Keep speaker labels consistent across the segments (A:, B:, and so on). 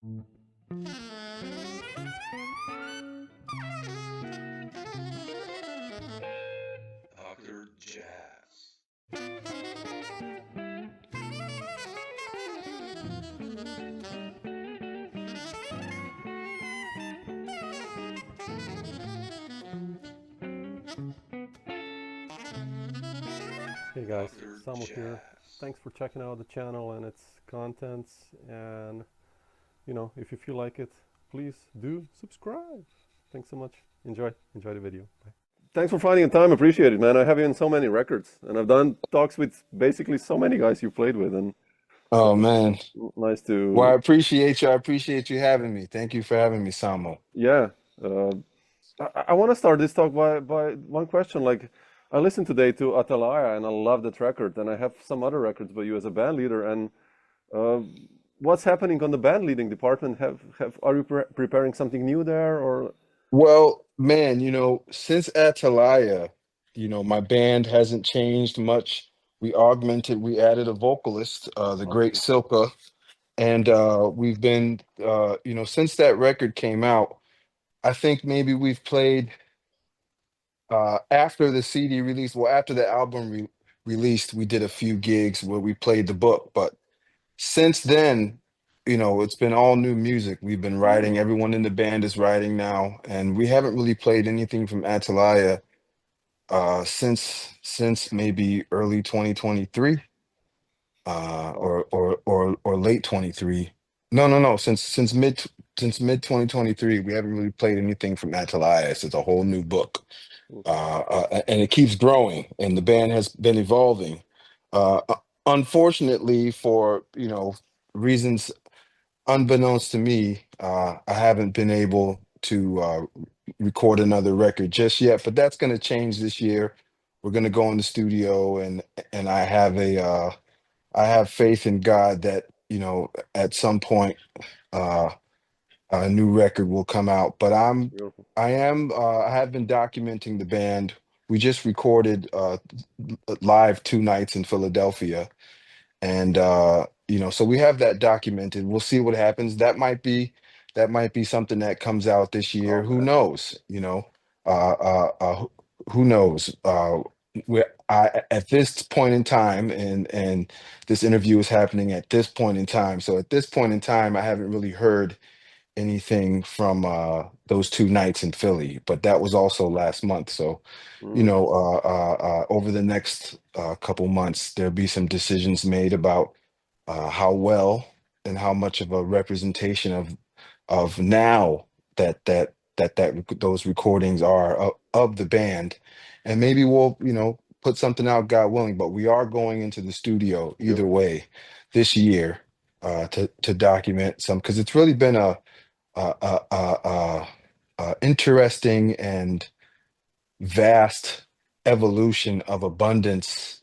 A: Dr. Jazz.
B: Hey guys,
A: Dr.
B: Samo here.
A: Jazz.
B: Thanks for checking out the channel and its contents. And if you feel like it, please do subscribe. Thanks so much. Enjoy the video. Bye. Thanks for finding the time. Appreciate it, man. I have you in so many records, and I've done talks with basically so many guys you played with, and
C: Oh
B: so
C: man.
B: nice
C: Well, I
B: to,
C: appreciate you. I appreciate you having me. Thank you for having me, Samo.
B: yeah. Uh, I want to start this talk by one question. Like, I listened today to Atalaya, and I love that record, and I have some other records by you as a band leader, and Uh, what's happening on the band leading department? Are you preparing something new there, or?
C: Well, man, since Atalaya, my band hasn't changed much. We added a vocalist, the great
B: Okay.
C: Silka, and we've been, since that record came out, I think maybe we've played after the CD release, well, after the album released, we did a few gigs where we played the book, but since then, it's been all new music. We've been
B: Mm,
C: writing. Everyone in the band is writing now, and we haven't really played anything from Atalaya since maybe early 2023 or late 23. No, since mid 2023 we haven't really played anything from Atalaya. It's a whole new book,
B: okay.
C: and it keeps growing, and the band has been evolving. Unfortunately, for reasons unbeknownst to me, I haven't been able to record another record just yet, but that's going to change this year. We're going to go in the studio, and I have faith in God that at some point uh, a new record will come out. But
B: Beautiful.
C: I have been documenting the band. We just recorded live 2 nights in Philadelphia, and so we have that documented. We'll see what happens. That might be something that comes out this year. Who
B: Okay.
C: knows? Who knows? At this point in time, and this interview is happening at this point in time. So at this point in time, I haven't really heard anything from those 2 nights in Philly, but that was also last month. So
B: Mm,
C: over the next couple months, there'll be some decisions made about how well and how much of a representation of now those recordings are of the band, and maybe we'll put something out, God willing. But we are going into the studio either
B: beautiful.
C: way this year to document some, because it's really been a interesting and vast evolution of abundance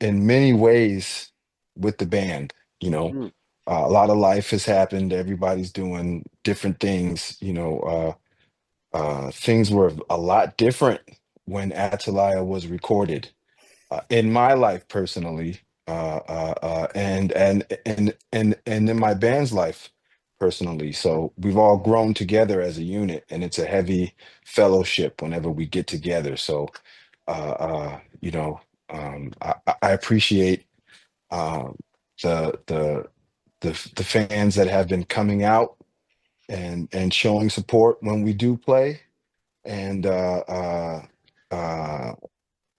C: in many ways with the band. You know,
B: Mm,
C: a lot of life has happened. Everybody's doing different things. Things were a lot different when Atalaya was recorded. In my life personally, and in my band's life personally. So we've all grown together as a unit, and it's a heavy fellowship whenever we get together. So, uh, uh, you know, I appreciate uh, the the the fans that have been coming out and showing support when we do play, and uh,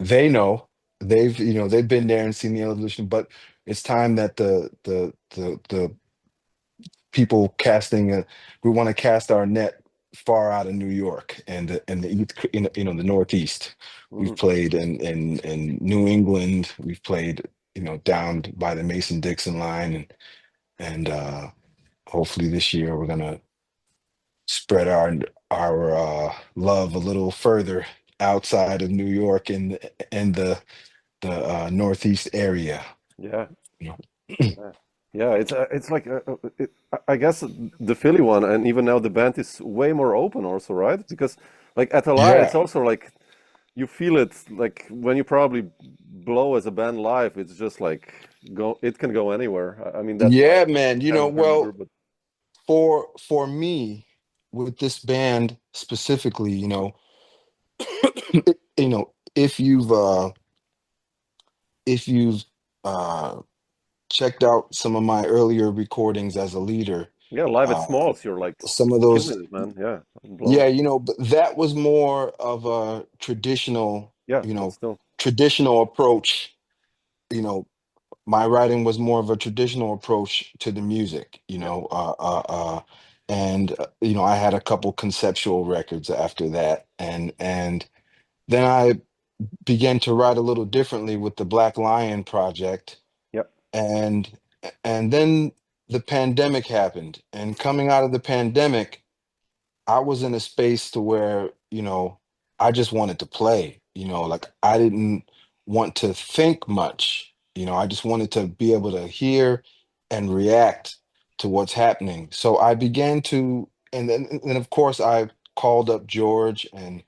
C: they know they've been there and seen the evolution. But it's time that the people casting we want to cast our net far out of New York and the east, the Northeast. We've
B: mm.
C: played in New England. We've played down by the Mason-Dixon line, and hopefully this year we're gonna spread our love a little further outside of New York and the Northeast area.
B: Yeah,
C: You know.
B: yeah, yeah. It's like I guess the Philly one, and even now the band is way more open, also, right? Because like Atalaya,
C: Yeah,
B: it's also like you feel it like when you probably blow as a band live. It's just like it can go anywhere. I mean, that's what
C: yeah, man.
B: I remember,
C: Well,
B: but.
C: for me with this band specifically, you know, if you've uh checked out some of my earlier recordings as a leader,
B: Yeah, live at
C: uh
B: Smalls, you're like
C: some of those,
B: killing it, man. Yeah, I'm blown.
C: yeah, but that was more of a traditional,
B: Yeah,
C: you
B: but
C: know,
B: still.
C: traditional approach. You know, my writing was more of a traditional approach to the music,
B: Yeah,
C: and I had a couple conceptual records after that, and then I began to write a little differently with the Black Lion project,
B: yeah,
C: and then the pandemic happened, and coming out of the pandemic, I was in a space to where, I just wanted to play, like I didn't want to think much, I just wanted to be able to hear and react to what's happening. So I began to, and then of course I called up George and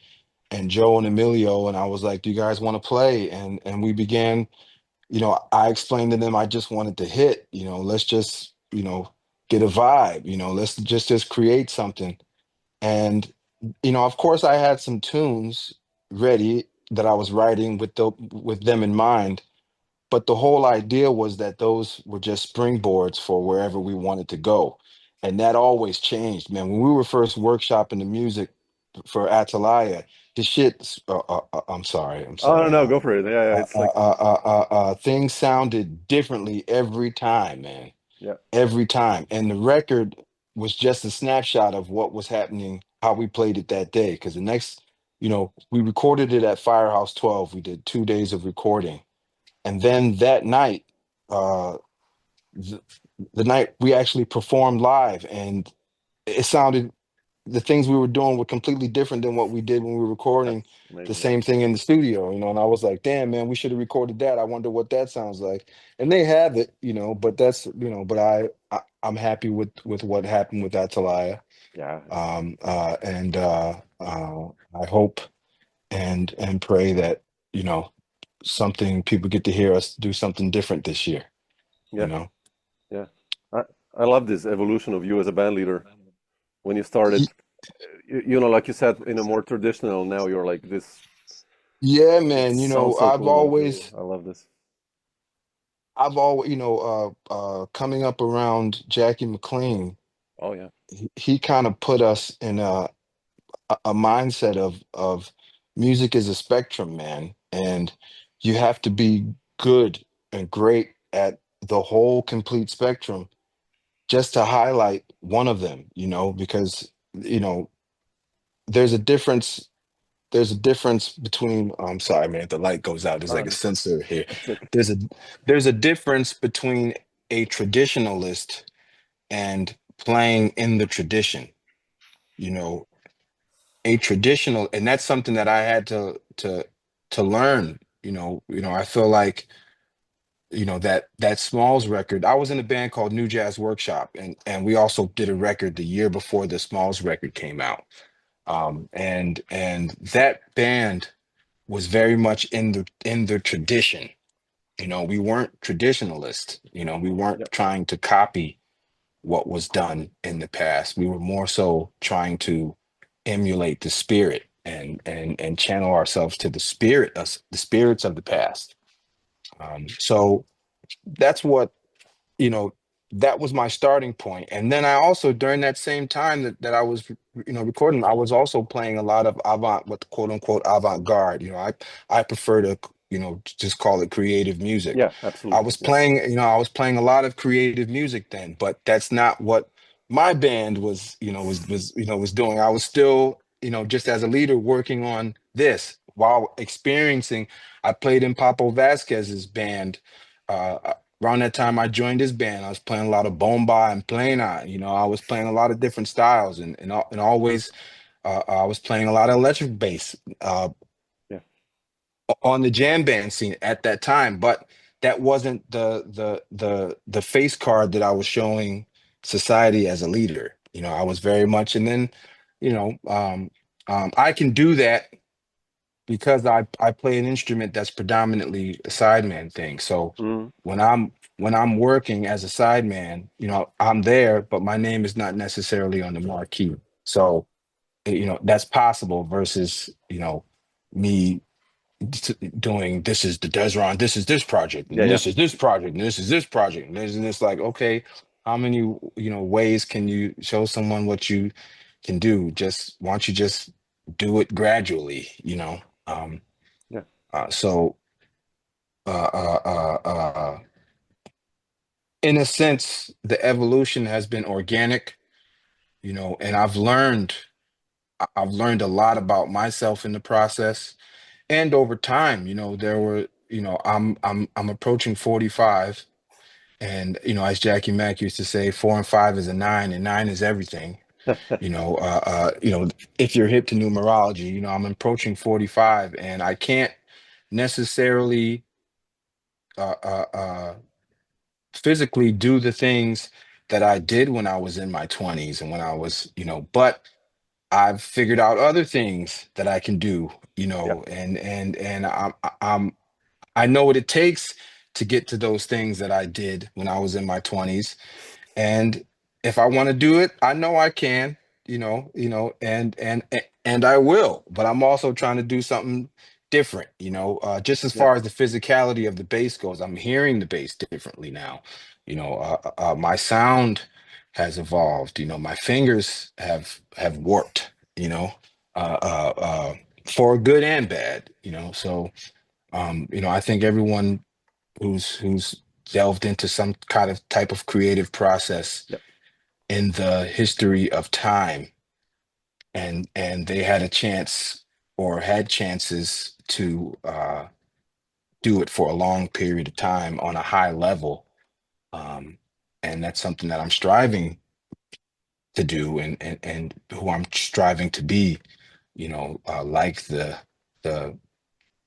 C: Joe and Emilio, and I was like, "Do you guys want to play?" And we began, I explained to them I just wanted to hit, let's just, get a vibe, let's just create something. And of course, I had some tunes ready that I was writing with them in mind, but the whole idea was that those were just springboards for wherever we wanted to go. And that always changed, man. When we were first workshopping the music for Atalaya, the shit, I'm
B: oh no,
C: sorry.
B: no, go for it. Yeah, yeah, it's like,
C: Things sounded differently every time, man,
B: yeah,
C: every time. And the record was just a snapshot of what was happening, how we played it that day. Because the next, we recorded it at Firehouse 12. We did 2 days of recording. And then that night, uh, the, the night we actually performed live, and it sounded, the things we were doing were completely different than what we did when we were recording
B: that's
C: the
B: amazing.
C: same thing in the studio, and I was like, damn, man, we should have recorded that. I wonder what that sounds like. And they have it, but that's, but I'm happy with what happened with Atalaya.
B: Yeah, it's
C: And I hope and pray that, something people get to hear us do something different this year, you
B: yeah,
C: know.
B: yeah. I I love this evolution of you as a band leader. When you started, like you said, in a more traditional, now you're like this.
C: Yeah,
B: It
C: man,
B: sounds so cool, man. I love this.
C: I've always, coming up around Jackie McLean,
B: Oh yeah,
C: he kind of put us in a mindset of music is a spectrum, man, and you have to be good and great at the whole complete spectrum just to highlight one of them, because, there's a difference. There's a difference between, I'm sorry, man, the light goes out. There's like a
B: um,
C: sensor here.
B: it's okay.
C: There's a there's a difference between a traditionalist and playing in the tradition. You know, a traditional, and that's something that I had to learn. I feel like, that Smalls record. I was in a band called New Jazz Workshop, and we also did a record the year before the Smalls record came out. And that band was very much in the tradition. We weren't traditionalists. We weren't
B: Yeah,
C: trying to copy what was done in the past. We were more so trying to emulate the spirit and channel ourselves to the spirits of the past. So that's what, you know, that was my starting point. And then I also, during that same time that I was, recording, I was also playing a lot of what quote unquote avant-garde. I prefer to, just call it creative music.
B: yeah, absolutely. Yeah,
C: I was playing a lot of creative music then, but that's not what my band was doing. I was still, just as a leader working on this while experiencing. I played in Papo Vasquez's band. Around that time I joined his band, I was playing a lot of bomba and plena. I was playing a lot of different styles, and always, I was playing a lot of electric bass
B: yeah,
C: on the jam band scene at that time. But that wasn't the face card that I was showing society as a leader. I was very much, and then, you know, I can do that because I play an instrument that's predominantly a sideman thing. So
B: mm,
C: when I'm when I'm working as a sideman, I'm there, but my name is not necessarily on the marquee. So, that's possible versus, me doing this is the Dezron, this is this project,
B: Yeah,
C: and
B: yeah,
C: this is this project, and this is this project. And it's like, okay, how many, ways can you show someone what you can do? Just why don't you just do it gradually, Um,
B: yeah,
C: so uh, uh, uh, uh, in a sense, the evolution has been organic, and I've learned a lot about myself in the process. And over time, there were, I'm approaching 45, and as Jackie Mack used to say, 4 and 5 is a nine, and nine is everything. If you're hip to numerology, I'm approaching 45, and I can't necessarily uh, uh, uh, physically do the things that I did when I was in my 20s and when I was, but I've figured out other things that I can do,
B: yeah,
C: and I know what it takes to get to those things that I did when I was in my 20s. And if I want to do it, I know I can, and I will. But I'm also trying to do something different, just as
B: yeah,
C: far as the physicality of the bass goes. I'm hearing the bass differently now. My sound has evolved. My fingers have warped. Uh, uh, uh, for good and bad. So I think everyone who's delved into some kind of type of creative process
B: yeah,
C: in the history of time, and they had a chance or had chances to do it for a long period of time on a high level, um, and that's something that I'm striving to do, and who I'm striving to be, like the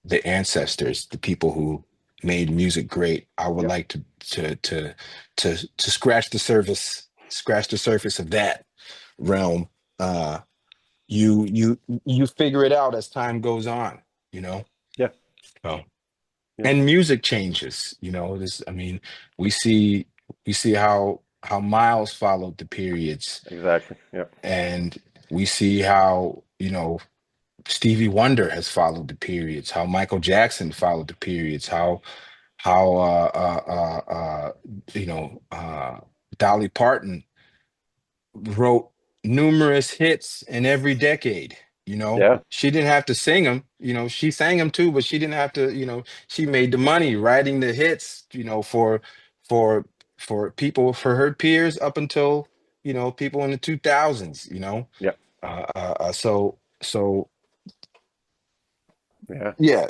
C: the ancestors, the people who made music great. I would
B: yeah,
C: like to scratch the surface of that realm. Uh, you figure it out as time goes on, you know.
B: yeah,
C: So,
B: yeah.
C: and music changes, This, I mean, we see how Miles followed the periods,
B: Exactly. Yeah,
C: and we see how Stevie Wonder has followed the periods, how Michael Jackson followed the periods, how Dolly Parton wrote numerous hits in every decade.
B: yeah,
C: She didn't have to sing them. She sang them too, but she didn't have to. She made the money writing the hits. For people, for her peers up until people in the 2000s.
B: yeah.
C: So
B: Yeah.
C: yeah,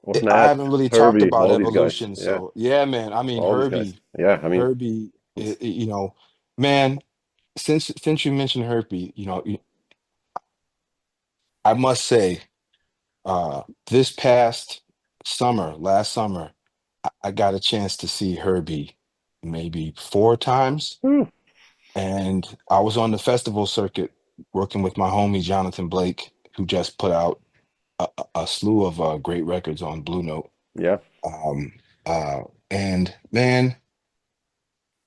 B: Well,
C: I
B: Nat,
C: haven't really talked
B: Herbie,
C: about
B: all these guys.
C: evolution.
B: Yeah,
C: So yeah, man. I mean,
B: all these guys.
C: Herbie,
B: Yeah, I mean,
C: Herbie,
B: it's
C: man. Since you mentioned Herbie, I must say, this past last summer, I got a chance to see Herbie maybe 4 times,
B: whew,
C: and I was on the festival circuit working with my homie Jonathan Blake, who just put out a slew of great records on Blue Note.
B: yeah.
C: Um, uh, and man,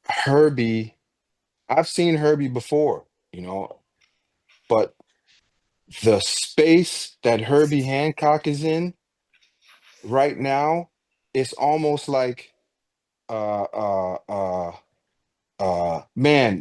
C: Herbie, I've seen Herbie before, but the space that Herbie Hancock is in right now, it's almost like uh uh uh man,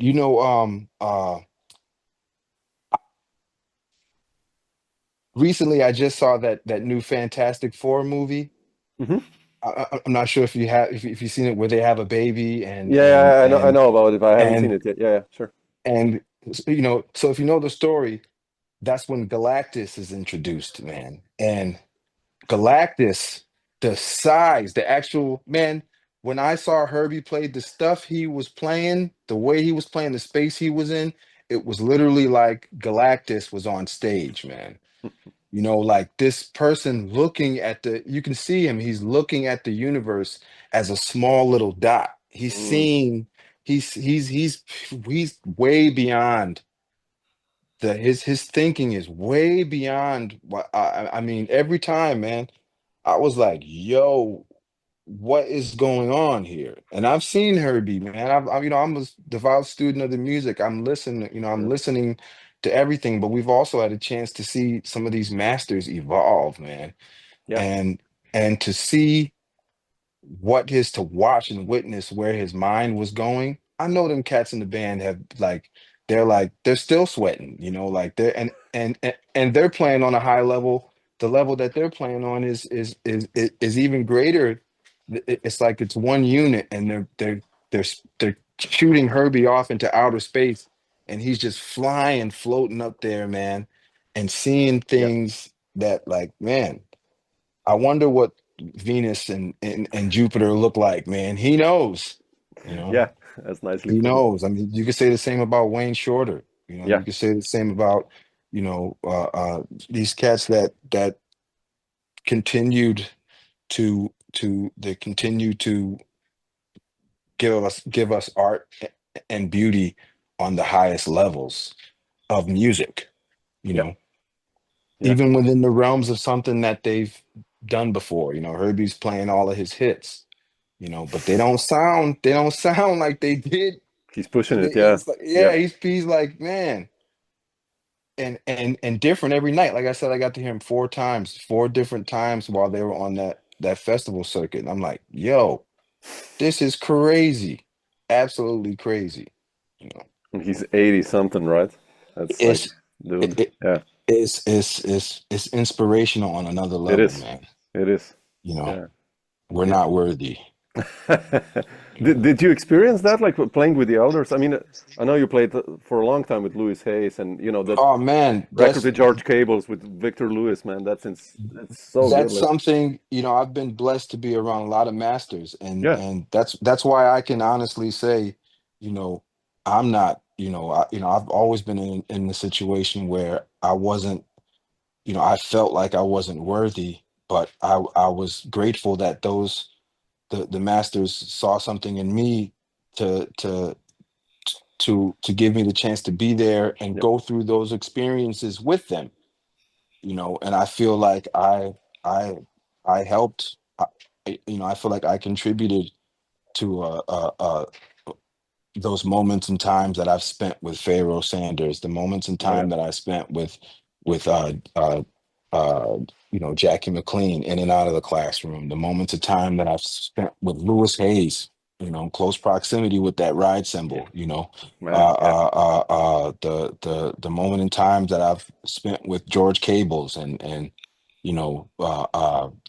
C: recently I just saw that new Fantastic Four movie.
B: Hmm.
C: I'm not sure if you have if you've seen it, where they have a baby and and
B: Yeah, I
C: and
B: know about it, but I haven't seen
C: and
B: it yet. Yeah, yeah, sure.
C: and so if you know the story, that's when Galactus is introduced, man. And Galactus, the size, the actual man, when I saw Herbie play the stuff he was playing, the way he was playing, the space he was in, it was literally like Galactus was on stage, man. Like this person looking at you can see him, he's looking at the universe as a small little dot. He's
B: Mm,
C: seeing, he's way beyond his thinking is way beyond what I mean, every time, man, I was like, yo, what is going on here? And I've seen Herbie, man. I'm a devout student of the music. I'm listening, I'm
B: Yeah.
C: listening to everything, but we've also had a chance to see some of these masters evolve, man.
B: Yeah.
C: And to see what is to watch and witness where his mind was going. I know them cats in the band have they're still sweating, like they're and they're playing on a high level. The level that they're playing on is even greater. It's like it's one unit, and they're shooting Herbie off into outer space, and he's just flying, floating up there, man, and seeing
B: Yeah.
C: things that, like, man, I wonder what Venus and Jupiter look like, man. He knows, you know,
B: Yeah. That's nicely
C: he
B: put. Yeah.
C: knows. I mean, you could say the same about Wayne Shorter.
B: Yeah.
C: You could say the same about, these cats that continued they continue to give us art and beauty on the highest levels of music, you
B: Yeah.
C: know,
B: Yeah.
C: even within the realms of something that they've done before. Herbie's playing all of his hits, but they don't sound like they did.
B: He's pushing it. Yeah.
C: It's like,
B: Yeah.
C: yeah, he's like, man, and different every night. Like I said, I got to hear him four different times while they were on that festival circuit. And I'm like, yo, this is crazy. Absolutely crazy. You know,
B: And he's 80 something, right? That's like,
C: it's it,
B: dude.
C: it,
B: Yeah.
C: it's inspirational on another
B: It
C: level,
B: is.
C: man.
B: It is.
C: You know,
B: Yeah.
C: we're
B: Yeah.
C: not worthy.
B: Did you experience that, like playing with the elders? I mean, I know you played for a long time with Louis Hayes, and that
C: Oh man,
B: record with George Cables with Victor Lewis, man. That's so good.
C: that's
B: Like,
C: something, I've been blessed to be around a lot of masters, and
B: yeah,
C: that's why I can honestly say, you know I'm not, I've always been in the situation where I wasn't, I felt like I wasn't worthy, but I was grateful that the masters saw something in me to give me the chance to be there and
B: yeah,
C: go through those experiences with them, and I feel like I I helped. I feel like I contributed to those moments and times that I've spent with Pharaoh Sanders, the moments and
B: oh yeah,
C: time that I spent with uh, Jackie McLean in and out of the classroom, the moments of time that I've spent with Lewis Hayes, close proximity with that ride cymbal,
B: man, yeah,
C: the moment in times that I've spent with George Cables and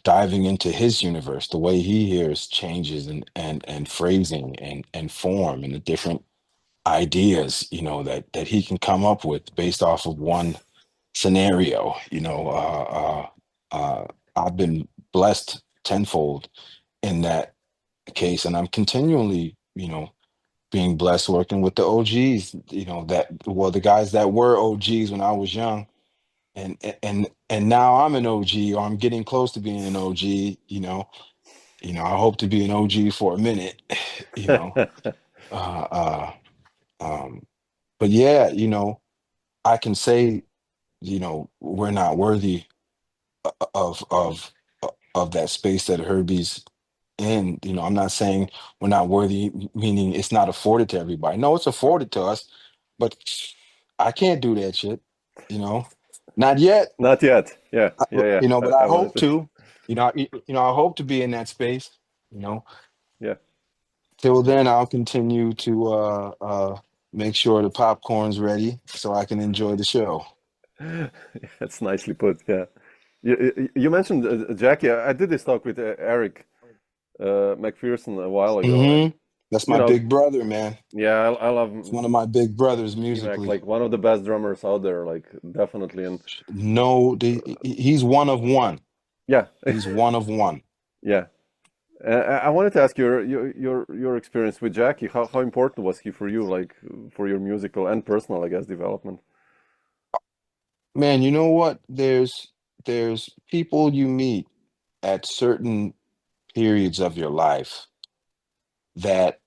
C: diving into his universe, the way he hears changes and phrasing and form and the different ideas, that he can come up with based off of one scenario. I've been blessed tenfold in that case, and I'm continually, being blessed working with the OGs, the guys that were OGs when I was young, and now I'm an OG, or I'm getting close to being an OG. I hope to be an OG for a minute. you know. Uh, uh, um, but yeah, I can say, we're not worthy of that space that Herbie's in. I'm not saying we're not worthy, meaning it's not afforded to everybody. No, it's afforded to us, but I can't do that shit. You know, not yet.
B: not yet. Yeah, yeah, yeah.
C: But I
B: I wanted
C: hope
B: to.
C: to. I hope to be in that space. You know,
B: Yeah,
C: till then, I'll continue to make sure the popcorn's ready so I can enjoy the show.
B: that's nicely put. Yeah, you mentioned Jackie. I did this talk with Eric McPherson a while ago, and
C: That's
B: you
C: my
B: know,
C: big brother, man.
B: yeah, I love
C: It's one of my big brothers
B: Emac,
C: musically.
B: like one of the best drummers out there, like definitely. And
C: No, he's one of one.
B: yeah,
C: He's one of one.
B: yeah. I wanted to ask your experience with Jackie. How important was he for you, like for your musical and personal, I guess, development?
C: Man, you know what? There's people you meet at certain periods of your life that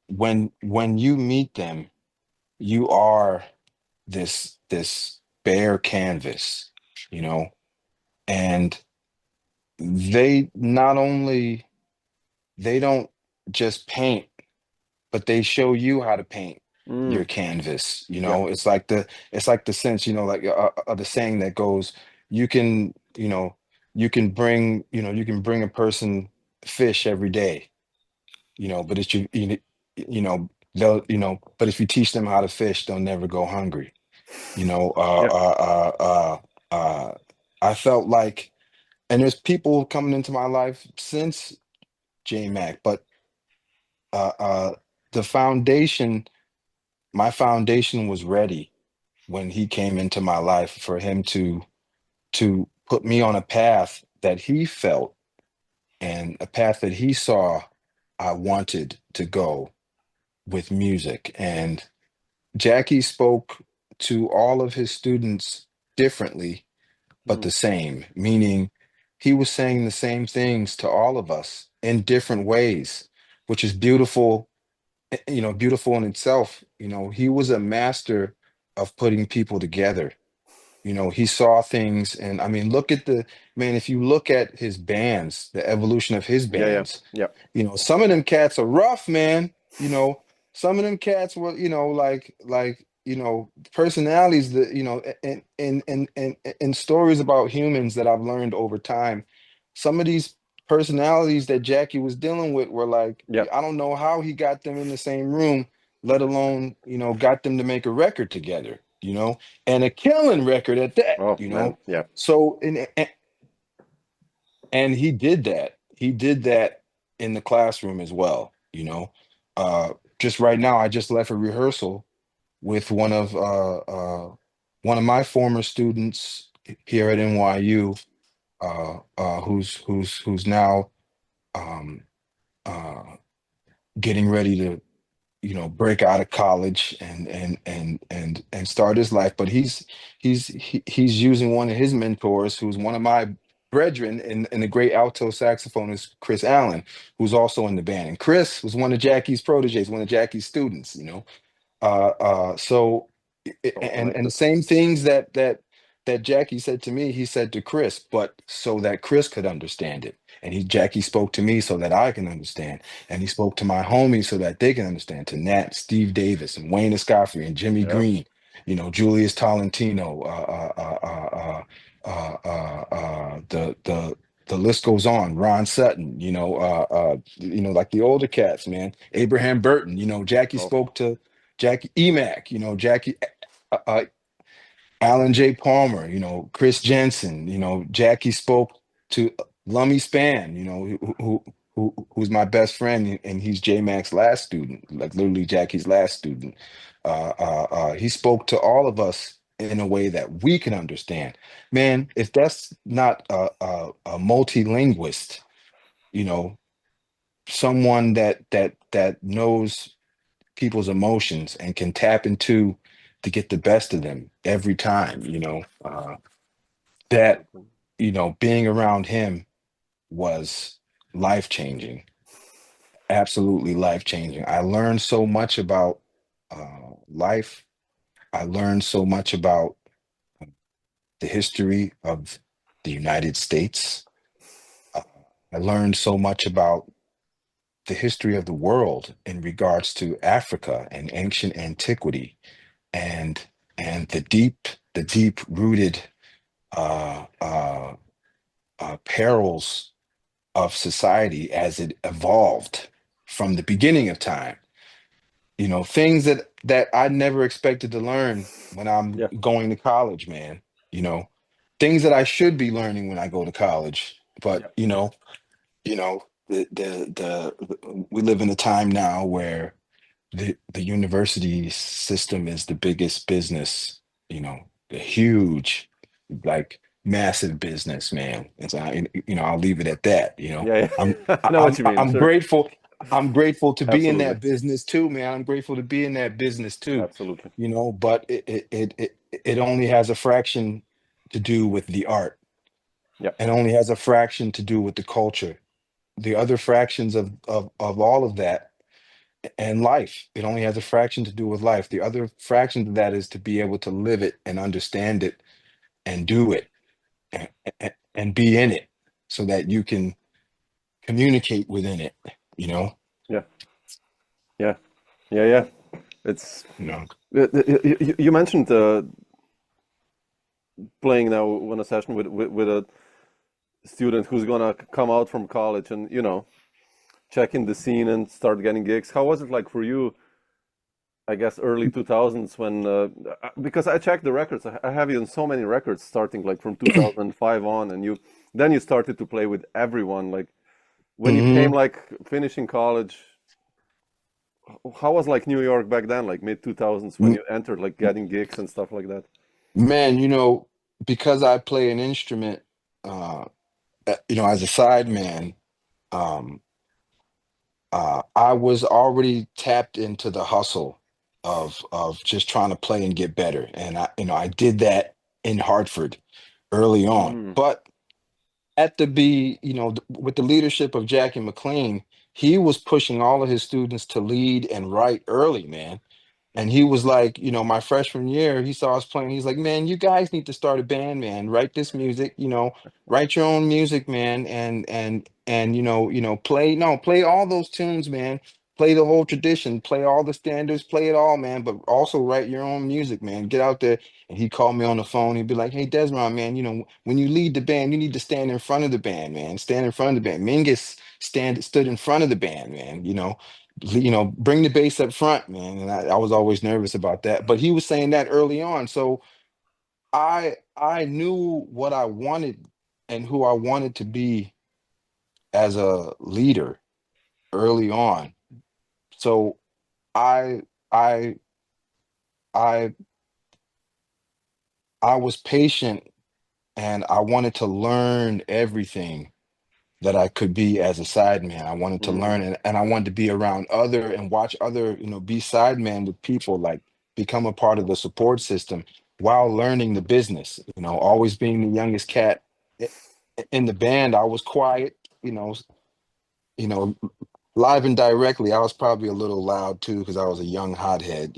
C: when you meet them, you are this bare canvas, you know, and they not only they don't just paint, but they show you how to paint your
B: Mm.
C: canvas. You
B: Yeah.
C: know, it's like the sense, you know, like the saying that goes, you can, you can bring, you can bring a person fish every day, but it's you know, they'll, but if you teach them how to fish, they'll never go hungry. You know,
B: Yeah.
C: I felt like, and there's people coming into my life since J Mac, but uh, uh, the foundation, my foundation was ready when he came into my life for him to put me on a path that he felt and a path that he saw I wanted to go with music. And Jackie spoke to all of his students differently, but
B: Mm.
C: the same, meaning he was saying the same things to all of us in different ways, which is beautiful, beautiful in itself. He was a master of putting people together. He saw things, and I mean, look at the man, if you look at his bands, the evolution of his
B: Yeah. Yeah.
C: bands,
B: Yeah.
C: some of them cats are rough, man. Some of them cats were, personalities that, and stories about humans that I've learned over time. Some of these personalities that Jackie was dealing with were like,
B: Yeah.
C: I don't know how he got them in the same room, let alone, got them to make a record together, and a killing record at that,
B: Oh man. Yeah.
C: So, and he did that. He did that in the classroom as well, just right now, I just left a rehearsal with one of my former students here at NYU, who's now um, uh, getting ready to, break out of college and start his life. But he's using one of his mentors, who's one of my brethren in the great alto saxophonist Chris Allen, who's also in the band. And Chris was one of Jackie's proteges, one of Jackie's students. So
B: Oh, I like
C: and the
B: that.
C: same things that Jackie said to me, he said to Chris, but so that Chris could understand it. And Jackie spoke to me so that I can understand. And he spoke to my homies so that they can understand, to Nat, Steve Davis, and Wayne Escoffery, and Jimmy
B: Yeah.
C: Green, Julius Tolentino, the list goes on. Ron Sutton, like the older cats, man. Abraham Burton, Jackie
B: Oh.
C: spoke to Jackie Emack, Jackie uh, uh, Alan J. Palmer, Chris Jensen, Jackie spoke to Lummy Span, who's my best friend, and he's J Mac's last student, like literally Jackie's last student. He spoke to all of us in a way that we can understand. Man, if that's not a multi-linguist, you know, someone that knows people's emotions and can tap into to get the best of them every time, that,
B: Absolutely.
C: being around him was life changing, absolutely life changing. I learned so much about life. I learned so much about the history of the United States. Uh, I learned so much about the history of the world in regards to Africa and ancient antiquity, and the deep rooted uh, uh, perils of society as it evolved from the beginning of time. Things that I never expected to learn when I'm
B: Yeah.
C: going to college, man. You know, things that I should be learning when I go to college. But
B: Yeah.
C: we live in a time now where the university system is the biggest business, a huge, like massive business, man. And so I'll leave it at that.
B: Yeah.
C: I'm
B: Yeah. I
C: I-
B: know what
C: I'm
B: you mean.
C: I'm
B: Sure.
C: grateful. I'm grateful to be in
B: Absolutely.
C: that business too, man. I'm grateful to be in that business too.
B: Absolutely.
C: But it only has a fraction to do with the art.
B: Yeah.
C: It only has a fraction to do with the culture. The other fractions of all of that and life. It only has a fraction to do with life. The other fraction of that is to be able to live it and understand it and do it and be in it so that you can communicate within it. you know,
B: Yeah. Yeah. Yeah. Yeah. It's
C: you know.
B: you mentioned playing now on a session with a student who's gonna come out from college and checking the scene and start getting gigs. How was it like for you? I guess early 2000s when because I checked the records. I have you on so many records starting like from 2005 on, and you started to play with everyone. Like when you came
C: Hmm.
B: like finishing college, how was like New York back then, like mid 2000s when you entered like getting gigs and stuff like that?
C: Man, because I play an instrument, uh, as a sideman, um, I was already tapped into the hustle of just trying to play and get better, and I did that in Hartford early on.
B: Mm,
C: But at the be, with the leadership of Jackie McLean, he was pushing all of his students to lead and write early, man. And he was like, my freshman year, he saw us playing. He's like, man, you guys need to start a band, man. Write this music, write your own music, man. And play, no, play all those tunes, man. Play the whole tradition, play all the standards, play it all, man. But also write your own music, man. Get out there. And he called me on the phone. He'd be like, hey, Desmond, man, when you lead the band, you need to stand in front of the band, man. Stand in front of the band. Mingus stood in front of the band, man. Bring the bass up front, man. And I was always nervous about that. But he was saying that early on. So I knew what I wanted and who I wanted to be as a leader early on. So I I I I was patient and I wanted to learn everything that I could be as a sideman. I wanted to
B: mm,
C: learn and I wanted to be around other and watch other, be sideman with people, like become a part of the support system while learning the business, always being the youngest cat i- in the band. I was quiet, you know, live and directly. I was probably a little loud too because I was a young hothead,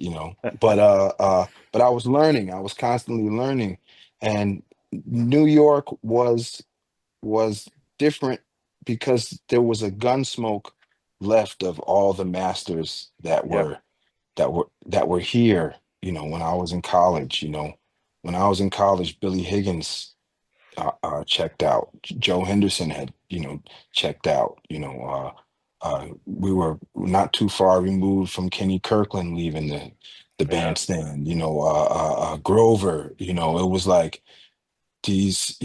C: but I was learning. I was constantly learning. And New York was different because there was a gun smoke left of all the masters that
B: yeah,
C: were here, when I was in college. When I was in college, Billy Higgins checked out. Joe Henderson had, checked out. We were not too far removed from Kenny Kirkland leaving the
B: yeah,
C: bandstand. Grover. It was like these,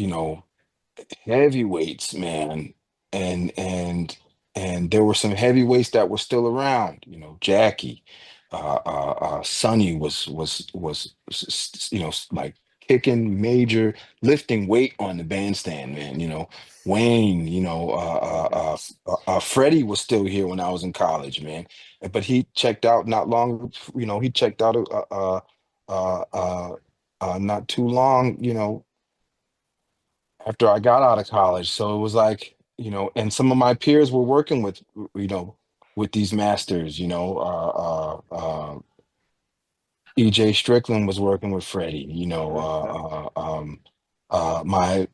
C: heavyweights, man, and there were some heavyweights that were still around. Jackie, Sonny like kicking major, lifting weight on the bandstand, man. Wayne, Freddie was still here when I was in college, man, but he checked out not long. He checked out not too long, after I got out of college. So it was like, and some of my peers were working with these masters, EJ Strickland was working with Freddie,
B: sure, yeah,
C: my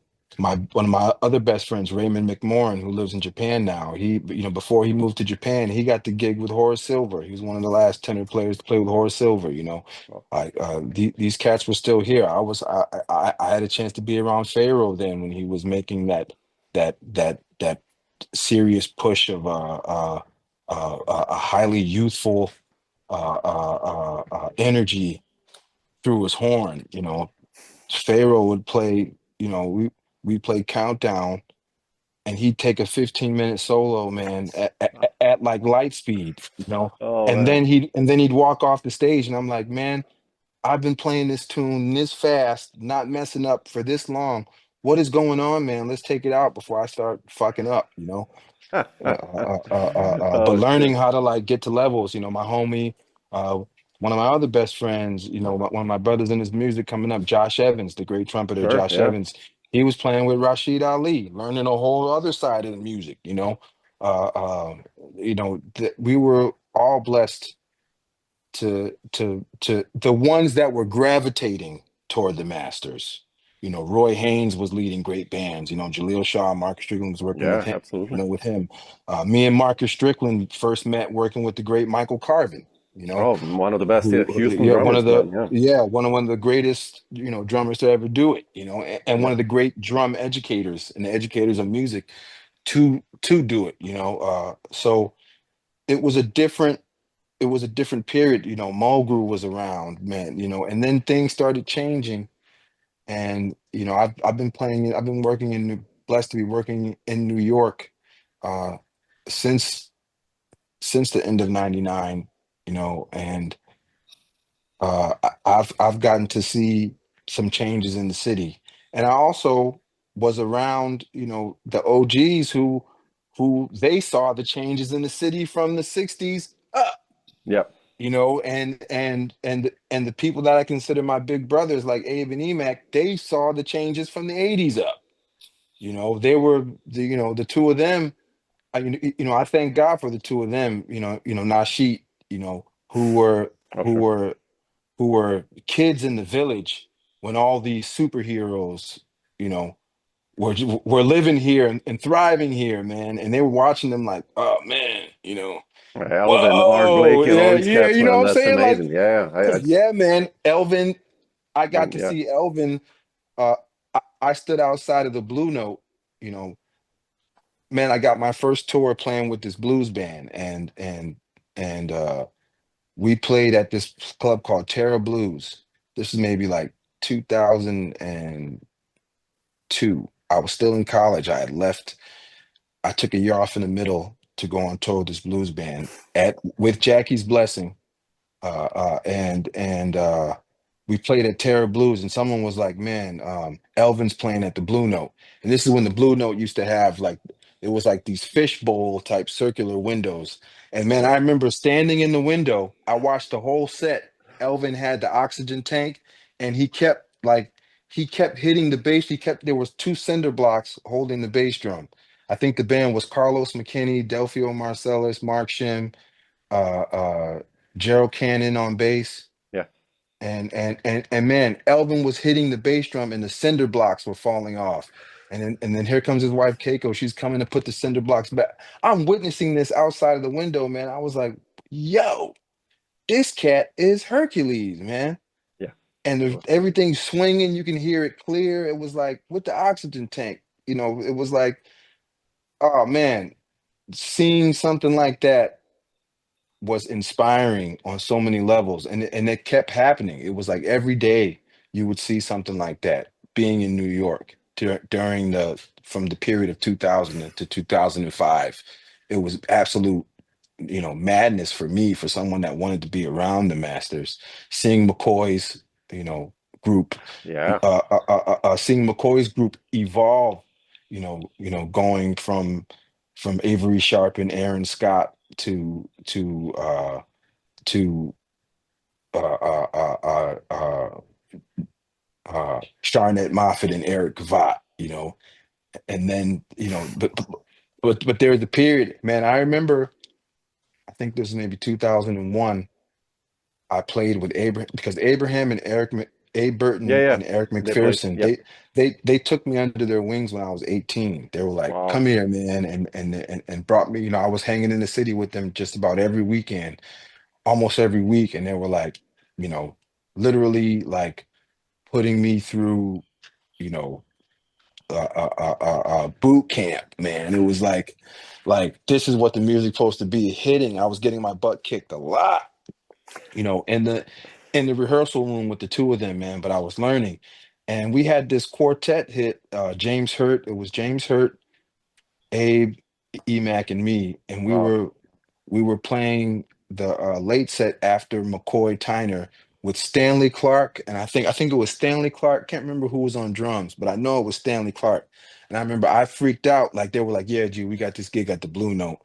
C: one of my other best friends, Raymond McMorrin, who lives in Japan now. He, before he moved to Japan, he got the gig with Horace Silver. He was one of the last tenor players to play with Horace Silver.
B: well,
C: Like these cats were still here. I had a chance to be around Pharaoh then when he was making that serious push of a highly youthful energy through his horn. Pharaoh would play, we played Countdown, and he'd take a 15-minute solo, man, at like light speed,
B: oh
C: and
B: man,
C: then he'd walk off the stage, and I'm like, man, I've been playing this tune this fast, not messing up for this long. What is going on, man? Let's take it out before I start fucking up, but
B: oh
C: learning
B: shit,
C: how to like get to levels, my homie, uh, one of my other best friends, one of my brothers in his music coming up, Josh Evans, the great trumpeter,
B: sure,
C: Josh
B: yeah,
C: Evans. He was playing with Rashid Ali, learning a whole other side of the music. Uh, uh, we were all blessed to the ones that were gravitating toward the masters. Roy Haynes was leading great bands. Jaleel Shaw, Marcus Strickland was working with
B: Yeah,
C: him.
B: absolutely.
C: Me and Marcus Strickland first met working with the great Michael Carvin.
B: Oh, one of the best Houston
C: Yeah,
B: drummers then, yeah.
C: one of the greatest drummers to ever do it. And
B: Yeah.
C: one of the great drum educators and the educators of music to do it. So it was a different period. Mulgrew was around, man. And then things started changing. And I've been working blessed to be working in New York uh since the end of 99, and I've gotten to see some changes in the city. And I also was around, the OGs who they saw the changes in the city from the 60s up,
B: Yep.
C: and the people that I consider my big brothers like Abe and Emac, they saw the changes from the 80s up. They were the two of them. I thank God for the two of them, Nasheed, who were
B: Oh,
C: who
B: sure.
C: were who were kids in the village when all these superheroes, you know, were living here and thriving here, man. And they were watching them like, oh man,
B: Elvin, Art
C: whoa,
B: Blakey, and all
C: yeah,
B: these
C: yeah,
B: cats,
C: you know
B: man.
C: what I'm
B: That's
C: saying? Like,
B: amazing. Yeah.
C: yeah, man, Elvin, I got to
B: Yeah.
C: see Elvin. Uh, I stood outside of the Blue Note, you know, man. I got my first tour playing with this blues band, and we played at this club called Terra Blues. This is maybe like 2002. I was still in college. I had left. I took a year off in the middle to go on tour with this blues band at with Jackie's blessing. And we played at Terra Blues, and someone was like, "Man, Elvin's playing at the Blue Note." And this is when the Blue Note used to have like it was like these fishbowl type circular windows. And man, I remember standing in the window. I watched the whole set. Elvin had the oxygen tank, and he kept hitting the bass. There was two cinder blocks holding the bass drum. I think the band was Carlos McKinney, Delphio Marcellus, Mark Shim, uh Gerald Cannon on bass,
B: Yeah.
C: and man, Elvin was hitting the bass drum and the cinder blocks were falling off. And then here comes his wife Keiko. She's coming to put the cinder blocks back. I'm witnessing this outside of the window, man. I was like, yo, this cat is Hercules, man.
B: Yeah.
C: And
B: It
C: there's
B: was.
C: everything swinging, you can hear it clear. It was like with the oxygen tank, it was like, oh man, seeing something like that was inspiring on so many levels, and it kept happening. It was like every day you would see something like that being in New York during the from the period of 2000 to 2005. It was absolute madness for me, for someone that wanted to be around the masters, seeing McCoy's you know group,
B: Yeah.
C: seeing McCoy's group evolve, going from Avery Sharp and Aaron Scott to Sharnette Moffett and Eric Vatt, and then but there's a period, man. I remember, I think this is maybe 2001. I played with Abraham because Abraham and Abe
B: Yeah.
C: Burton
B: Yeah.
C: and Eric
B: They played.
C: McPherson,
B: Yep.
C: they took me under their wings when I was 18. They were like,
B: Wow.
C: "Come here, man," and brought me. I was hanging in the city with them just about every weekend, almost every week, and they were like, you know, literally like putting me through, you know, boot camp, man. It was like this is what the music's supposed to be, hitting. I was getting my butt kicked a lot, in the rehearsal room with the two of them, man. But I was learning, and we had this quartet hit. James Hurt. It was James Hurt, Abe, Emac, and me, and we
B: Wow.
C: were we were playing the late set after McCoy Tyner with Stanley Clark, and I think it was Stanley Clark. Can't remember who was on drums, but I know it was Stanley Clark. And I remember I freaked out. Like they were like, "Yeah, G, we got this gig at the Blue Note."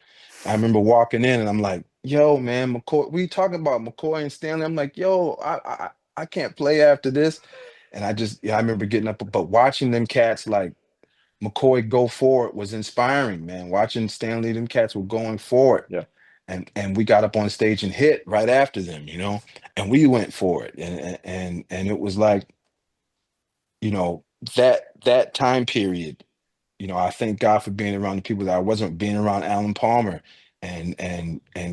C: I remember walking in, and I'm like, "Yo, man, McCoy, we talking about McCoy and Stanley?" I'm like, "Yo, I can't play after this." And I remember getting up, but watching them cats like McCoy go forward was inspiring, man. Watching Stanley, them cats were going forward,
B: Yeah.
C: and we got up on stage and hit right after them, and we went for it, and it was like, that time period, I thank God for being around the people that I wasn't, being around Alan Palmer and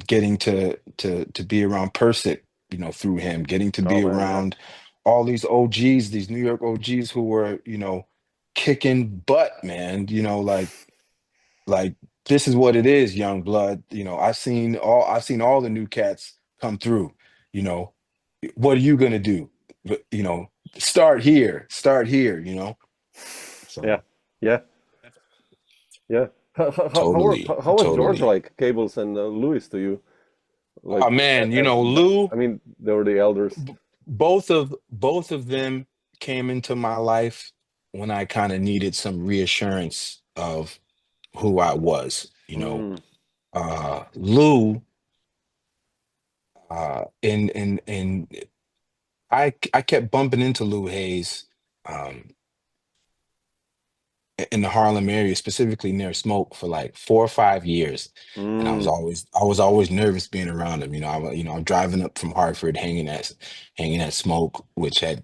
C: getting to be around Persick, through him, getting to
B: Oh
C: be
B: man, yeah.
C: around all these OGs, these New York OGs who were, kicking butt, man. Like this is what it is, young blood. I've seen all the new cats come through. You know, what are you gonna do? But, start here.
B: Yeah,
C: So
B: yeah, yeah.
C: totally,
B: How was George
C: totally.
B: like? Cables and Louis to you?
C: Oh
B: Like,
C: man,
B: and
C: Lou,
B: I mean, they were the elders.
C: both of them came into my life when I kind of needed some reassurance of who I was.
B: Mm,
C: Lou, in I kept bumping into Lou Hayes, um, in the Harlem area, specifically near Smoke, for like 4 or 5 years, and
B: mm,
C: I was always nervous being around him. I'm driving up from Hartford, hanging at Smoke, which had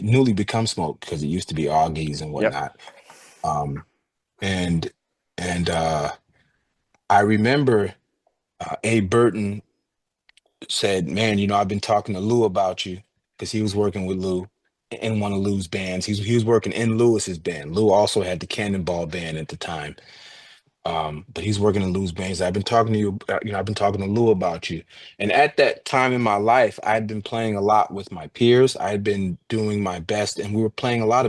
C: newly become Smoke because it used to be Augie's and
B: yep.
C: whatnot. Um, and and I remember A. Burton said, "Man, I've been talking to Lou about you," because he was working with Lou in one of Lou's bands. He was working in Lewis's band. Lou also had the Cannonball band at the time. But he's working in Lou's bands. I've been talking to you, I've been talking to Lou about you. And at that time in my life, I had been playing a lot with my peers. I had been doing my best, and I was playing a lot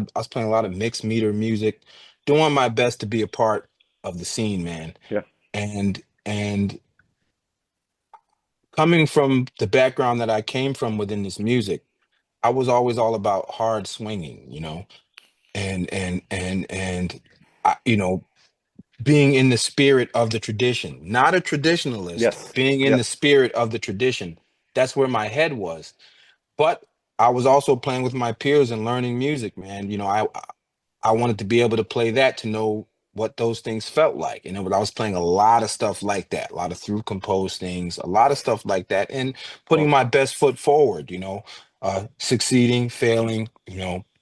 C: of mixed meter music, doing my best to be a part of the scene, man.
B: Yeah.
C: And coming from the background that I came from within this music, I was always all about hard swinging, and I, being in the spirit of the tradition, not a traditionalist,
B: Yes.
C: being in the
B: Yes.
C: spirit of the tradition. That's where my head was. But I was also playing with my peers and learning music, man. I wanted to be able to play that to know what those things felt like. And I was playing a lot of stuff like that, a lot of through composed things, a lot of stuff like that, and putting
B: Wow.
C: my best foot forward, succeeding, failing,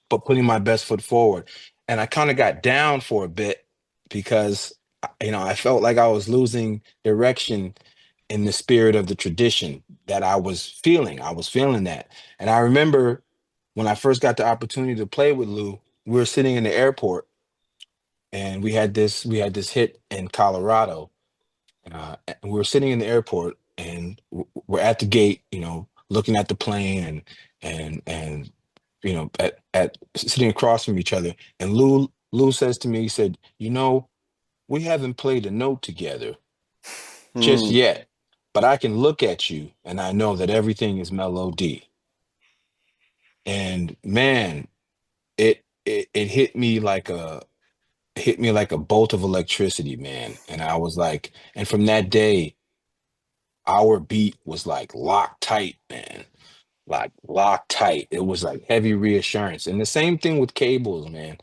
C: but putting my best foot forward. And I kind of got down for a bit because, I felt like I was losing direction in the spirit of the tradition that I was feeling. I was feeling that. And I remember when I first got the opportunity to play with Lou, we were sitting in the airport and we had this hit in Colorado. And we were sitting in the airport and we're at the gate, looking at the plane and at sitting across from each other. And Lou says to me, he said, we haven't played a note together just
B: Mm,
C: yet, but I can look at you and I know that everything is melody. And man, it hit me like a bolt of electricity, man. And I was like, and from that day, our beat was like locked tight, man. Like locked tight. It was like heavy reassurance. And the same thing with cables, man.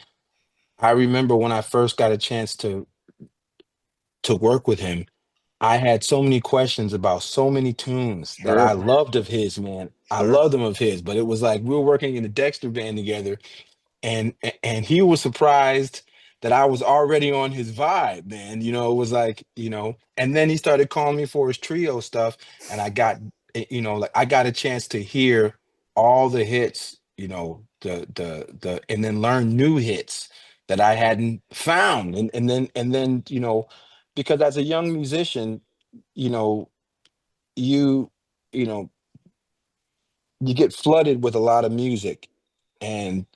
C: I remember when I first got a chance to work with him, I had so many questions about so many tunes that I
B: sure.
C: loved of his, man. I
B: Sure.
C: loved them of his, but it was like we were working in the Dexter band together, and he was surprised that I was already on his vibe, man. It was like, and then he started calling me for his trio stuff, and I got, like I got a chance to hear all the hits, and then learn new hits that I hadn't found, and then because as a young musician, you know, you you know you get flooded with a lot of music, and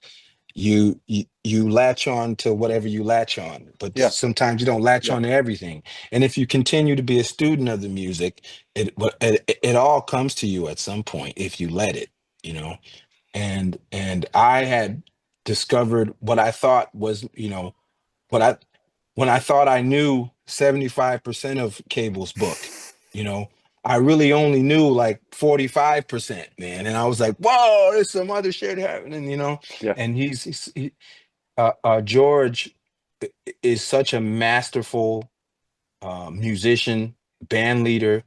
C: you latch on to whatever you latch on, but
B: Yeah.
C: sometimes you don't latch
B: Yeah.
C: on to everything. And if you continue to be a student of the music, it all comes to you at some point if you let it, you know. And I had discovered what I thought was, what I when I thought I knew 75% of Cable's book, you know, I really only knew like 45%, man. And I was like, whoa, there's some other shit happening,
B: Yeah.
C: and George is such a masterful musician, band leader,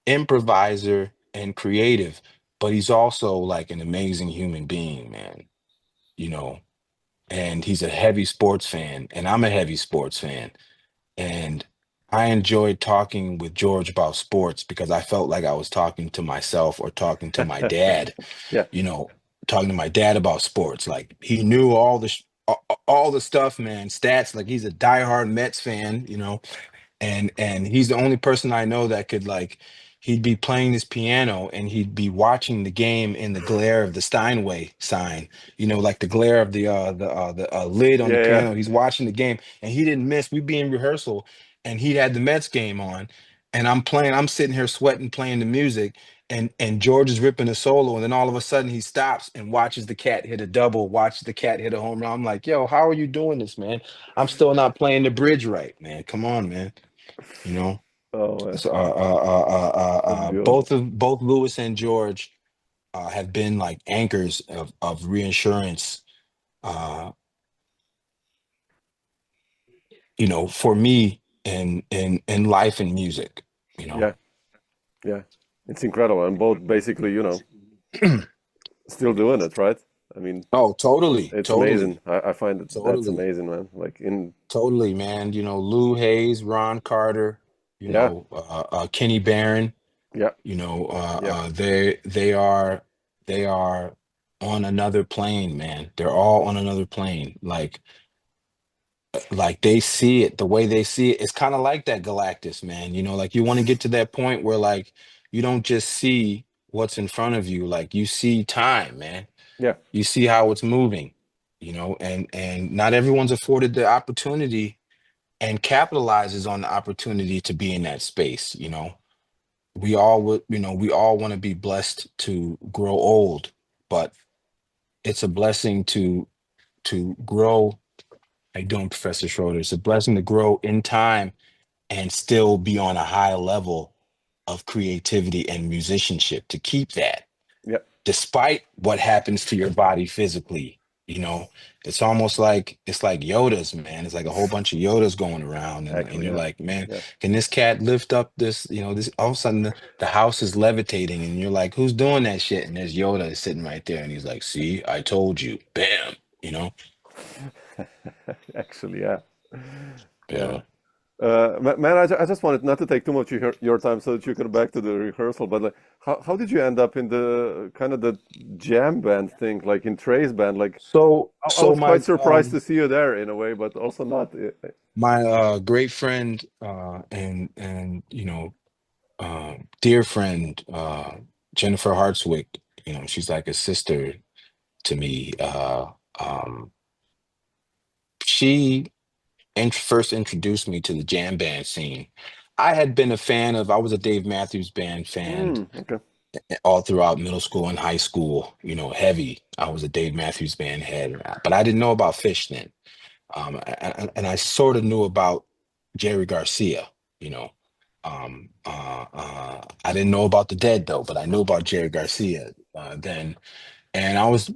C: improviser, and creative, but he's also like an amazing human being, man. You know, and he's a heavy sports fan, and I'm a heavy sports fan. And I enjoyed talking with George about sports because I felt like I was talking to myself or talking to my dad,
B: Yeah,
C: you know, talking to my dad about sports. Like he knew all the stuff, man, stats. Like he's a diehard Mets fan, and he's the only person I know that could like he'd be playing his piano and he'd be watching the game in the glare of the Steinway sign, like the glare of the lid on the
B: yeah, yeah.
C: piano. He's watching the game and he didn't miss. We'd be in rehearsal and he had the Mets game on, and I'm sitting here sweating playing the music. And George is ripping a solo, and then all of a sudden he stops and watches the cat hit a double, watches the cat hit a home run. I'm like, yo, how are you doing this, man? I'm still not playing the bridge right, man. Come on, man. You know,
B: Oh,
C: so
B: that's
C: both Lewis and George have been like anchors of reinsurance, uh, for me in life and music. You know,
B: yeah, yeah. It's incredible, and both basically, still doing it, right? I mean,
C: oh, totally,
B: it's
C: totally,
B: amazing. I find that's
C: totally,
B: amazing, man. Like in,
C: totally, man. Lou Hayes, Ron Carter,
B: yeah,
C: Kenny Barron.
B: yeah, yeah,
C: They are on another plane, man. They're all on another plane. Like they see it the way they see it. It's kind of like that Galactus, man. Like you want to get to that point where like you don't just see what's in front of you, like you see time, man.
B: yeah,
C: You see how it's moving, and not everyone's afforded the opportunity and capitalizes on the opportunity to be in that space. We all want to be blessed to grow old, but it's a blessing to grow. How you doing, Professor Schroeder? It's a blessing to grow in time and still be on a high level of creativity and musicianship, to keep that
B: yeah.
C: despite what happens to your body physically. you know it's almost like it's like Yodas, man. It's like a whole bunch of Yodas going around, and
B: Exactly,
C: you're
B: yeah,
C: like, man,
B: yeah.
C: can this cat lift up this all of a sudden the house is levitating, and you're like, who's doing that shit? And there's Yoda sitting right there, and he's like, see, I told you. Bam.
B: Actually, yeah, yeah.
C: Yeah.
B: Man, I just wanted not to take too much of your time so that you can back to the rehearsal. But like, how did you end up in the kind of the jam band thing, like in Trey's band? Like,
C: so
B: I
C: so
B: was quite
C: my
B: surprised to see you there in a way, but also not.
C: my great friend, and dear friend, Jennifer Hartswick, she's like a sister to me. Um, she first introduced me to the jam band scene. I was a Dave Matthews Band fan
B: Okay.
C: all throughout middle school and high school, heavy. I was a Dave Matthews Band head, but I didn't know about Fish then. And I sort of knew about Jerry Garcia, you know. I didn't know about the Dead though, but I knew about Jerry Garcia then. And I was,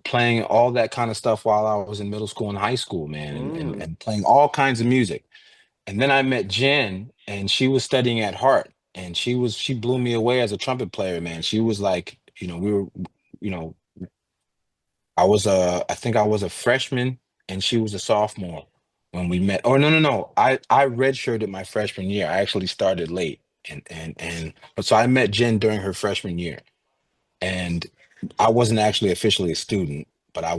C: playing all that kind of stuff while I was in middle school and high school, man,
B: Mm.
C: and playing all kinds of music. And then I met Jen, and she was studying at Hart, and she blew me away as a trumpet player, man. She was like, you know, I think I was a freshman and she was a sophomore when we met. Oh, no, no, no. I redshirted my freshman year. I actually started late. And but so I met Jen during her freshman year. And I wasn't actually officially a student, but I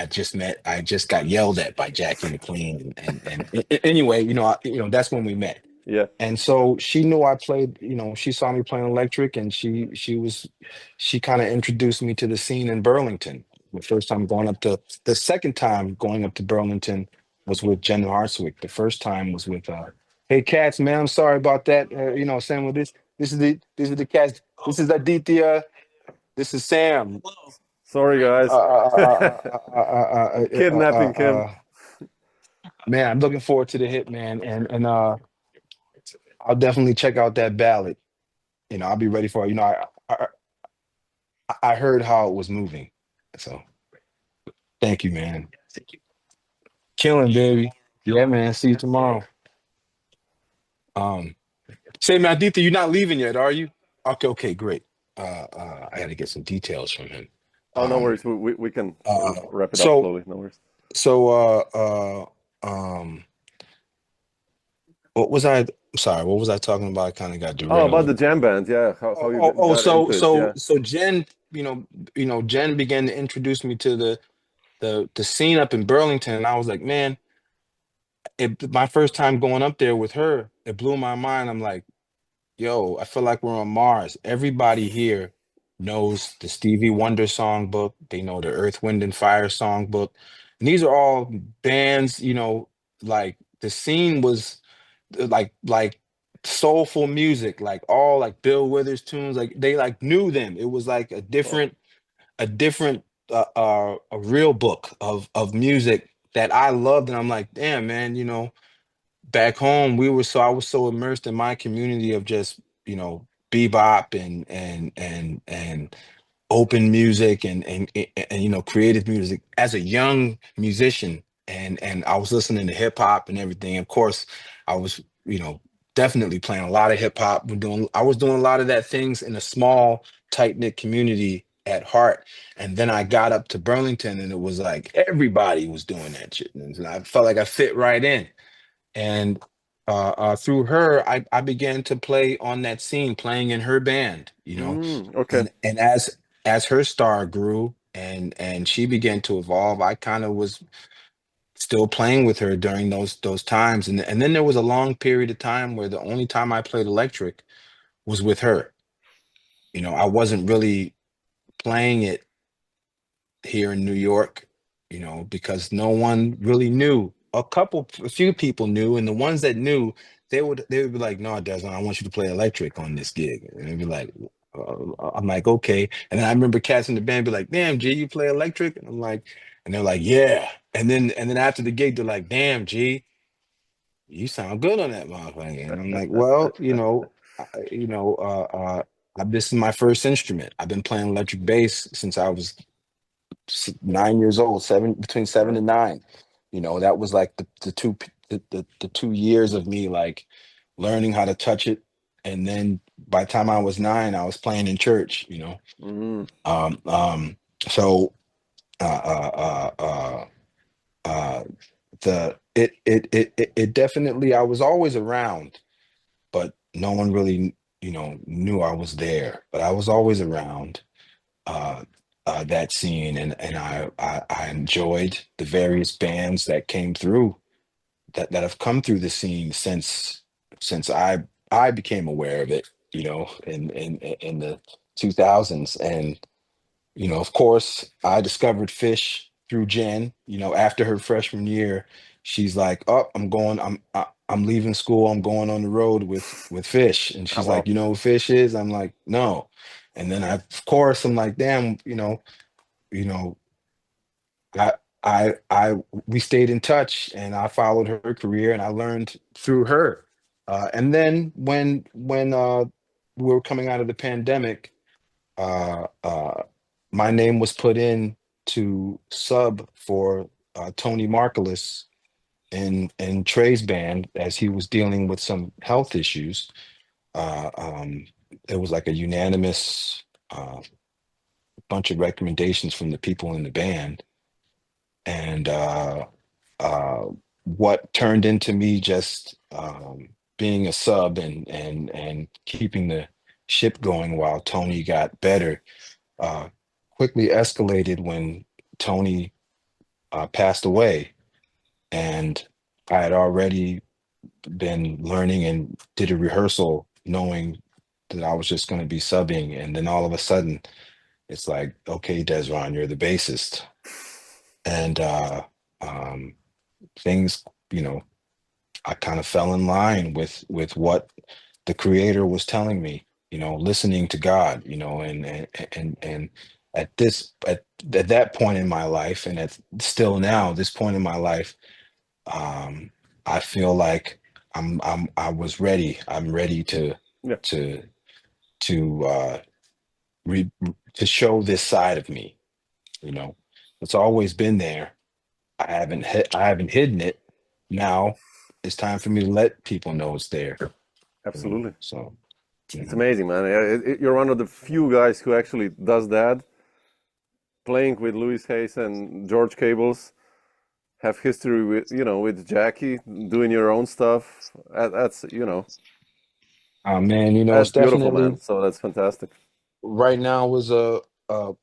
C: just got yelled at by Jackie McLean. And anyway, that's when we met.
B: Yeah.
C: And so she knew I played, she saw me playing electric, and she kind of introduced me to the scene in Burlington. The second time going up to Burlington was with Jen Hartswick. The first time was with hey cats, man, I'm sorry about that. Sam, with these are the cats. This is Aditya. This is Sam.
B: Sorry, guys. Kidnapping Kim.
C: Man, I'm looking forward to the hit, man, and I'll definitely check out that ballad. I'll be ready for it. I heard how it was moving. So thank you, man. Killing, baby. Yeah, man. See you tomorrow. Um, Say, Madita, you're not leaving yet, are you? Okay, okay, great. I got to get some details from him.
B: Oh, no
C: Um,
B: worries. We can
C: uh,
B: wrap it up
C: so
B: slowly. No worries.
C: so what was I? Sorry, what was I talking about? I kind of got
B: Oh, about
C: derailed.
B: the jam band. Yeah, how you got
C: So
B: into it. Yeah.
C: Jen, Jen began to introduce me to the scene up in Burlington, and I was like, man, my first time going up there with her, it blew my mind. I'm like, yo, I feel like we're on Mars. Everybody here knows the Stevie Wonder songbook. They know the Earth, Wind, and Fire songbook. And these are all bands, like the scene was like soulful music, like all like Bill Withers tunes. Like they like knew them. It was like
B: Oh.
C: a different a real book of music that I loved. And I'm like, damn, man, back home I was so immersed in my community of just bebop and open music and creative music as a young musician, and I was listening to hip hop and everything. Of course I was definitely playing a lot of hip hop. I was doing a lot of that things in a small tight knit community at heart. And then I got up to Burlington and it was like everybody was doing that shit, and I felt like I fit right in. And through her, I began to play on that scene, playing in her band,
B: Okay.
C: and as her star grew and she began to evolve, I kind of was still playing with her during those times, and then there was a long period of time where the only time I played electric was with her. I wasn't really playing it here in New York, because no one really knew. A few people knew, and the ones that knew, they would be like, "No, Desmond, I want you to play electric on this gig." And they'd be like, "I'm like, okay." And then I remember cats in the band be like, "Damn, G, you play electric?" And I'm like, and they're like, "Yeah." And then after the gig, they're like, "Damn, G, you sound good on that motherfucker." And I'm like, "Well, this is my first instrument. I've been playing electric bass since I was 9 years old, between 7 and 9. That was like the 2 years of me like learning how to touch it. And then by the time I was 9, I was playing in church.
B: Mm.
C: Um, um, so uh, uh, it definitely, I was always around, but no one really knew I was there. But I was always around uh, that scene, and I enjoyed the various bands that came through that have come through the scene since I became aware of it, in the 2000s. And of course, I discovered Fish through Jen. After her freshman year, she's like, "Oh, I'm leaving school. I'm going on the road with Fish." And
B: Oh,
C: she's like,
B: wow.
C: "You know who Fish is?" I'm like, "No." And then of course, I'm like, "Damn, you know, I, we stayed in touch, and I followed her career, and I learned through her. And then when we were coming out of the pandemic, uh, uh, my name was put in to sub for Tony Margulis in Trey's band as he was dealing with some health issues. Uh, um, it was like a unanimous bunch of recommendations from the people in the band, and uh, what turned into me just being a sub and keeping the ship going while Tony got better, uh, quickly escalated when Tony passed away. And I had already been learning and did a rehearsal knowing that I was just going to be subbing. And then all of a sudden, it's like, okay, Dezron, you're the bassist. And um, things, you know, I kind of fell in line with what the creator was telling me, listening to God, and at that point in my life, and at still now, this point in my life, um, I feel like I was ready. I'm ready
B: Yeah,
C: to to uh re, to show this side of me, you know. It's always been there. I haven't hidden it. Now it's time for me to let people know it's there.
B: absolutely.
C: So,
B: It's
C: you
B: amazing, man. You're one of the few guys who actually does that. playing with Louis Hayes and George Cables, have history with, with Jackie, doing your own stuff. That's,
C: Man, it's
B: that's beautiful, man.
C: definitely
B: So that's fantastic.
C: right now was a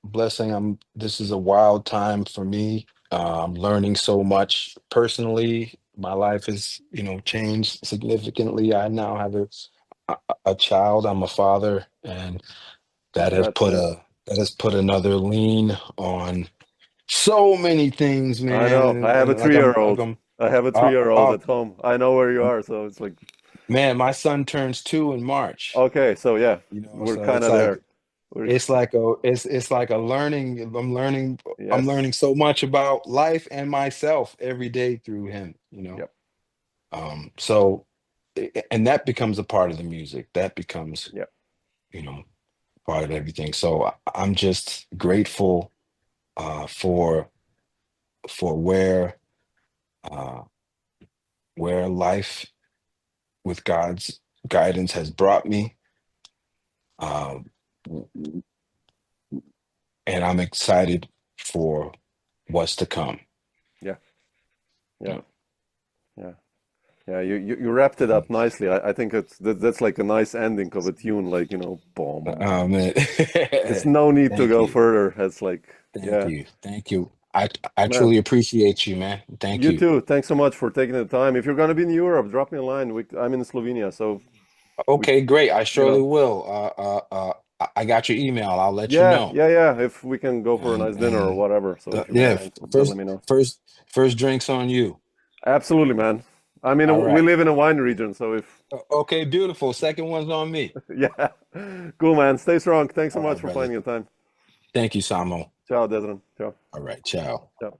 C: blessing. This is a wild time for me. I'm learning so much personally. My life has, changed significantly. I now have a child. I'm a father, and that has
B: Congrats, man.
C: put another lean on so many things,
B: I
C: man.
B: know. I have a
C: And like I'm like
B: 3-year-old.
C: I'm
B: I have a
C: uh,
B: 3-year-old
C: uh,
B: at home. I know where you are, so it's like,
C: man, my son turns 2 in March.
B: okay, so yeah, we're
C: So
B: kind
C: it's
B: of
C: like
B: there. We're,
C: it's like a learning. I'm
B: yes.
C: learning so much about life and myself every day through him.
B: Yep.
C: So and that becomes a part of the music. That becomes,
B: Yep.
C: you know, part of everything. So I'm just grateful for where uh, life with God's guidance has brought me, um, and I'm excited for what's to come.
B: Yeah.
C: You
B: Yeah.
C: know.
B: Yeah. Yeah. You wrapped it up nicely. I think that's like a nice ending of a tune, like, boom, boom, boom.
C: Man.
B: It's no need to
C: Thank
B: go
C: you,
B: further. It's like,
C: thank
B: yeah,
C: you, thank you. I
B: man.
C: truly appreciate you, man. Thank
B: You
C: you.
B: too. Thanks so much for taking the time. If you're gonna be in Europe, drop me a line. I'm in Slovenia, so we,
C: Okay, great. I
B: you
C: surely
B: know,
C: will. I got your email. I'll let you
B: yeah,
C: know.
B: yeah, yeah. If we can go for a nice dinner or
C: And
B: whatever. So if you don't
C: yeah,
B: mind, then let
C: first
B: me know.
C: first drinks on you.
B: Absolutely, man. I mean,
C: All
B: we
C: right.
B: live in a wine region, so if
C: Okay, beautiful. Second one's on me.
B: yeah, cool, man. Stay strong. Thanks so
C: All
B: much
C: right,
B: for
C: brother.
B: finding the time.
C: Thank you, Samo.
B: Ciao, Dezron. Ciao.
C: All right, ciao.
B: Ciao.